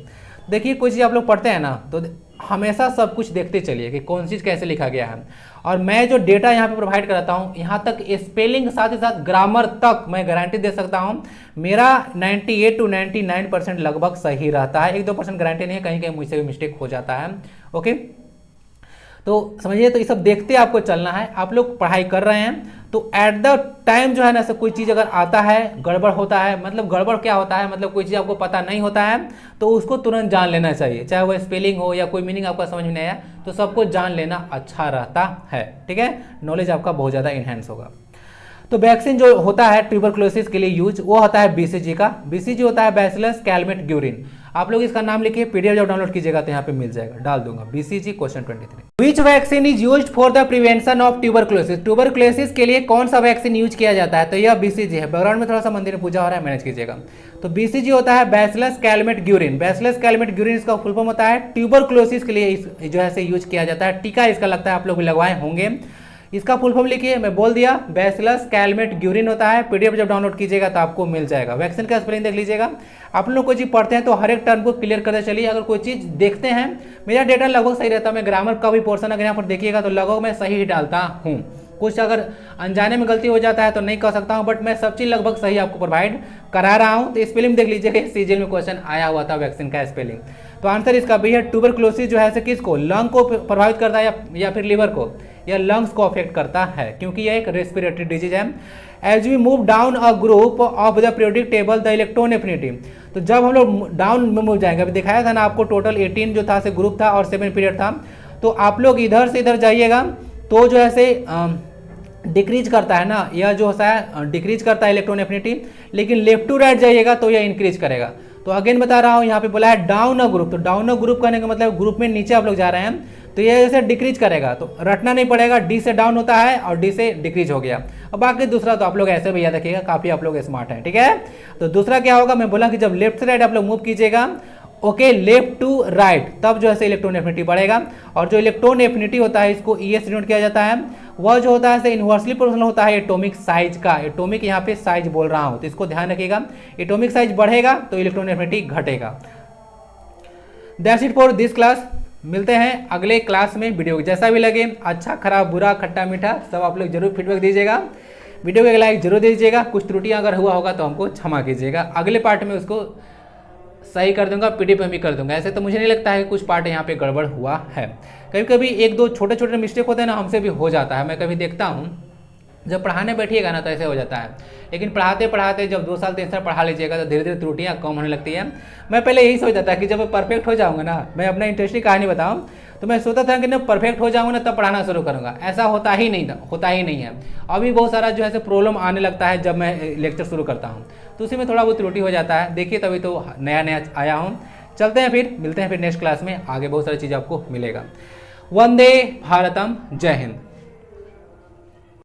देखिए कोई चीज़ आप लोग पढ़ते हैं ना तो हमेशा सब कुछ देखते चलिए कि कौन चीज़ कैसे लिखा गया है। और मैं जो डेटा यहाँ पे प्रोवाइड कराता हूँ, यहाँ तक स्पेलिंग साथ ही साथ ग्रामर तक मैं गारंटी दे सकता हूँ मेरा 98 to 99% लगभग सही रहता है। 1-2% गारंटी नहीं है, कहीं कहीं मुझसे भी मिस्टेक हो जाता है। ओके, तो समझिए, तो ये सब देखते आपको चलना है। आप लोग पढ़ाई कर रहे हैं तो एट द टाइम जो है ना, सब कोई चीज़ अगर आता है गड़बड़ होता है, मतलब गड़बड़ क्या होता है, मतलब कोई चीज़ आपको पता नहीं होता है तो उसको तुरंत जान लेना चाहिए, चाहे वो स्पेलिंग हो या कोई मीनिंग आपका समझ में नहीं आया तो सबको जान लेना अच्छा रहता है। ठीक है, नॉलेज आपका बहुत ज़्यादा इन्हेंस होगा। तो वैक्सीन जो होता है ट्यूबरकुलोसिस के लिए यूज, वो होता है BCG का। BCG होता है बैसिलस कैलमेट ग्यूरिन। आप लोग इसका नाम लिखिए, PDF जब डाउनलोड कीजिएगा तो यहाँ पे मिल जाएगा, डाल दूंगा BCG question 23। Which vaccine is used for the prevention of tuberculosis? Tuberculosis के लिए कौन सा वैक्सीन यूज किया जाता है? तो यह BCG है। बैकग्राउंड में थोड़ा सा मंदिर में पूजा हो रहा है, मैनेज कीजिएगा। तो BCG होता है bacillus Calmette Guérin. Bacillus Calmette Guérin इसका फुल फॉर्म होता है। ट्यूबरकुलोसिस के लिए जो है यूज किया जाता है। टीका इसका लगता है आप लोग लगवाए होंगे। इसका फुल फॉर्म लिखिए, मैं बोल दिया, बैसिलस कैलमेट ग्यूरिन होता है। PDF जब डाउनलोड कीजिएगा तो आपको मिल जाएगा। वैक्सीन का स्पेलिंग देख लीजिएगा। आप लोग कोई चीज़ पढ़ते हैं तो हर एक टर्म को क्लियर करते चलिए। अगर कोई चीज़ देखते हैं, मेरा डेटा लगभग सही रहता है। मैं ग्रामर का भी पोर्शन अगर यहाँ पर देखिएगा तो लगभग मैं सही ही डालता हूँ। कुछ अगर अनजाने में गलती हो जाता है तो नहीं कह सकता हूँ, बट मैं सब चीज़ लगभग सही आपको प्रोवाइड करा रहा हूँ। तो स्पेलिंग देख लीजिएगा, CGL में क्वेश्चन आया हुआ था वैक्सीन का स्पेलिंग। तो आंसर इसका भी है। ट्यूबरकुलोसिस जो है किसको, लंग को प्रभावित करता है या फिर लीवर को, या लंग्स को अफेक्ट करता है, क्योंकि यह एक रेस्पिरेटरी डिजीज है। As we move down a group of the periodic table the electron affinity, तो जब हम लोग डाउन में मूव जाएंगे, अभी दिखाया था ना आपको, टोटल 18 जो था से ग्रुप था और 7 पीरियड था। तो आप लोग इधर से इधर जाइएगा तो जो है डिक्रीज करता है ना, यह जो है डिक्रीज करता है इलेक्ट्रॉन एफिनिटी, लेकिन लेफ्ट टू राइट जाइएगा तो यह इंक्रीज करेगा। तो अगेन बता रहा हूँ, यहाँ पे बोला है डाउन अ ग्रुप, तो डाउन अ ग्रुप करने का मतलब ग्रुप में नीचे आप लोग जा रहे हैं तो ये जैसे डिक्रीज करेगा, तो रटना नहीं पड़ेगा। D से डाउन होता है और D से डिक्रीज हो गया। अब बाकी दूसरा तो आप लोग ऐसे भी याद रखिएगा, काफ़ी आप लोग स्मार्ट हैं। ठीक है, तो दूसरा क्या होगा, मैं बोला कि जब लेफ्ट से राइट आप लोग मूव कीजिएगा, ओके, लेफ्ट टू राइट, तब जो है इलेक्ट्रॉन एफिनिटी बढ़ेगा। और जो इलेक्ट्रॉन एफिनिटी होता है इसको ES डिनोट किया जाता है। वह जो होता है इन्वर्सली प्रोपोर्शनल होता है एटॉमिक साइज का। एटॉमिक यहाँ पे साइज बोल रहा हूँ, तो इसको ध्यान रखिएगा। एटॉमिक साइज बढ़ेगा तो इलेक्ट्रॉन एफिनिटी घटेगा। That's it for this class. मिलते हैं अगले क्लास में। वीडियो जैसा भी लगे, अच्छा खराब बुरा खट्टा मीठा, सब आप लोग जरूर फीडबैक दीजिएगा। वीडियो को लाइक जरूर दीजिएगा। कुछ त्रुटियां अगर हुआ होगा तो हमको क्षमा कीजिएगा। अगले पार्ट में उसको सही कर दूंगा, PDF में भी कर दूंगा। ऐसे तो मुझे नहीं लगता है कि कुछ पार्ट यहाँ पे गड़बड़ हुआ है। कभी कभी 1-2 छोटे छोटे मिस्टेक होते हैं ना, हमसे भी हो जाता है। मैं कभी देखता हूँ जब पढ़ाने बैठिएगा ना तो ऐसे हो जाता है, लेकिन पढ़ाते पढ़ाते जब 2 साल 3 साल पढ़ा लीजिएगा तो धीरे धीरे त्रुटियाँ कम होने लगती हैं। मैं पहले यही सोचता था कि जब मैं परफेक्ट हो जाऊँगा ना, मैं अपना इंटरेस्टिंग कहानी बताऊँ, तो मैं सोचता था कि ना परफेक्ट हो जाऊँगा ना तब पढ़ाना शुरू करूँगा। ऐसा होता ही नहीं था, होता ही नहीं है। अभी बहुत सारा जो है प्रॉब्लम आने लगता है जब मैं लेक्चर शुरू करता हूँ, तो उसी में थोड़ा बहुत त्रुटि हो जाता है। देखिए तभी तो नया नया आया हूँ। चलते हैं फिर, मिलते हैं फिर नेक्स्ट क्लास में। आगे बहुत सारी चीज़ आपको मिलेगा। वंदे भारतम, जय हिंद।